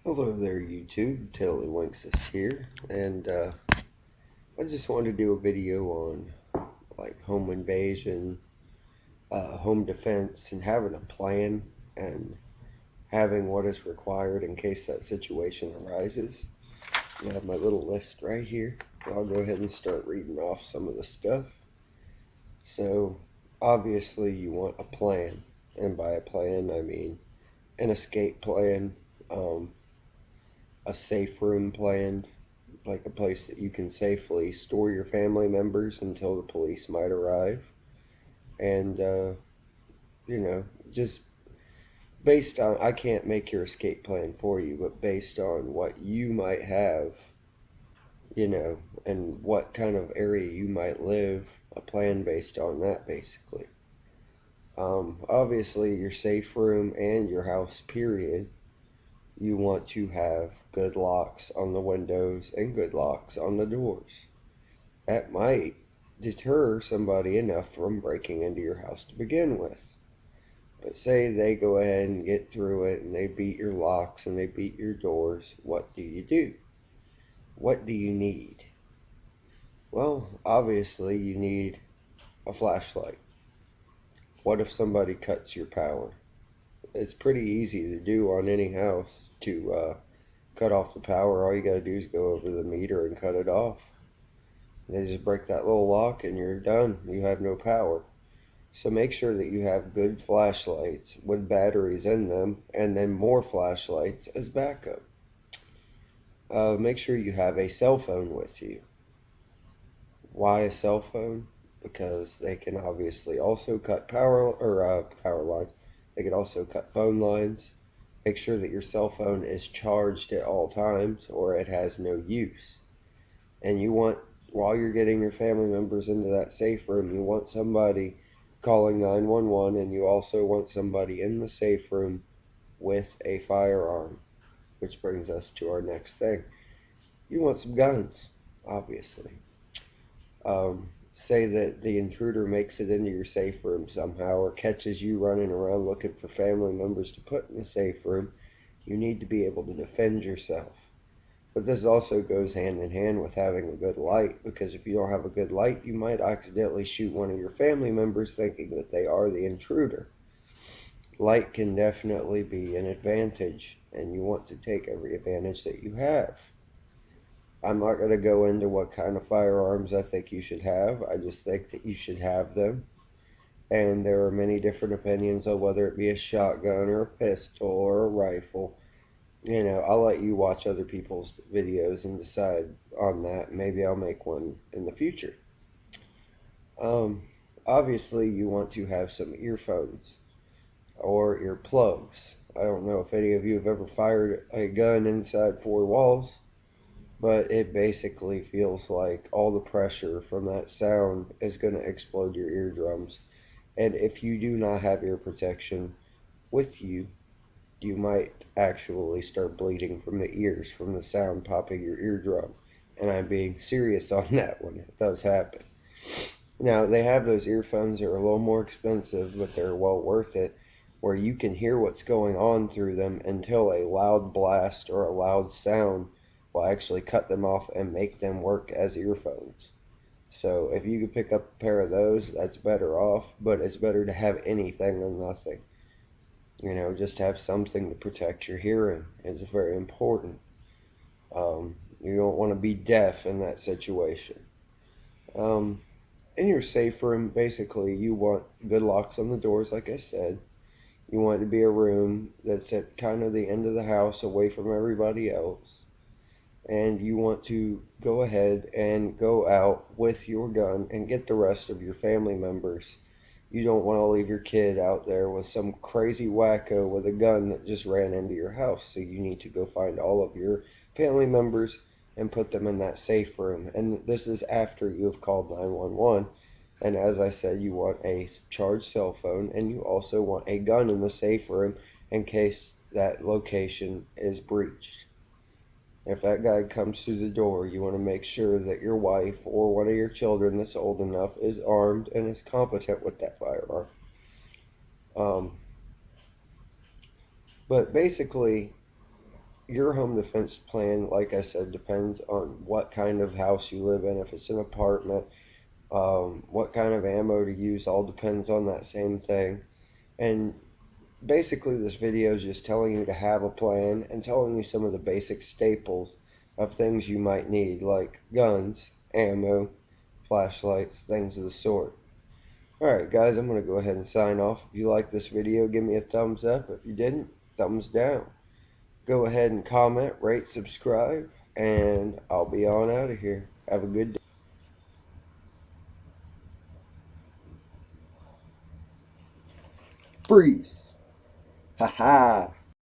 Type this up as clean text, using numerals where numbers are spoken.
Hello there, YouTube. Tiddlywinks here, and I just wanted to do a video on like home invasion, home defense, and having a plan and having what is required in case that situation arises. I have my little list right here. I'll go ahead and start reading off some of the stuff. So, obviously, you want a plan, and by a plan, I mean an escape plan, um, a safe room plan, like a place that you can safely store your family members until the police might arrive. And, just based on, I can't make your escape plan for you, but based on what you might have, and what kind of area you might live, a plan based on that, basically. Obviously, your safe room and your house, period, you want to have good locks on the windows and good locks on the doors. That might deter somebody enough from breaking into your house to begin with. But say they go ahead and get through it and they beat your locks and they beat your doors, what do you do? What do you need? Well, obviously, you need a flashlight. What if somebody cuts your power? It's pretty easy to do on any house to cut off the power. All you gotta do is go over the meter and cut it off. They just break that little lock and you're done. You have no power. So make sure that you have good flashlights with batteries in them and then more flashlights as backup. Make sure you have a cell phone with you. Why a cell phone? Because they can obviously also cut power lines. They can also cut phone lines. Make sure that your cell phone is charged at all times or it has no use. And you want, while you're getting your family members into that safe room, you want somebody calling 911, and you also want somebody in the safe room with a firearm, which brings us to our next thing. You want some guns, obviously. Say that the intruder makes it into your safe room somehow or catches you running around looking for family members to put in the safe room. You need to be able to defend yourself. But this also goes hand in hand with having a good light, because if you don't have a good light, you might accidentally shoot one of your family members thinking that they are the intruder. Light can definitely be an advantage, and you want to take every advantage that you have. I'm not going to go into what kind of firearms I think you should have. I just think that you should have them. And there are many different opinions on whether it be a shotgun or a pistol or a rifle. I'll let you watch other people's videos and decide on that. Maybe I'll make one in the future. Um, Obviously, you want to have some earphones or earplugs. I don't know if any of you have ever fired a gun inside four walls, but it basically feels like all the pressure from that sound is going to explode your eardrums. And if you do not have ear protection with you, you might actually start bleeding from the ears from the sound popping your eardrum. And I'm being serious on that one. It does happen. Now, they have those earphones that are a little more expensive, but they're well worth it, where you can hear what's going on through them until a loud blast or a loud sound will actually cut them off and make them work as earphones. So if you could pick up a pair of those, that's better off, but it's better to have anything than nothing. Just have something to protect your hearing is very important. You don't want to be deaf in that situation. Um, in your safe room, basically, you want good locks on the doors, like I said. You want it to be a room that's at kind of the end of the house, away from everybody else. And you want to go ahead and go out with your gun and get the rest of your family members. You don't want to leave your kid out there with some crazy wacko with a gun that just ran into your house. So you need to go find all of your family members and put them in that safe room. And this is after you have called 911. And as I said, you want a charged cell phone, and you also want a gun in the safe room in case that location is breached. If that guy comes through the door, you want to make sure that your wife or one of your children that's old enough is armed and is competent with that firearm. Um, but basically, your home defense plan, like I said, depends on what kind of house you live in. If it's an apartment, what kind of ammo to use, all depends on that same thing. And basically, this video is just telling you to have a plan and telling you some of the basic staples of things you might need, like guns, ammo, flashlights, things of the sort. Alright, guys, I'm going to go ahead and sign off. If you like this video, give me a thumbs up. If you didn't, thumbs down. Go ahead and comment, rate, subscribe, and I'll be on out of here. Have a good day. Freeze. Ha ha.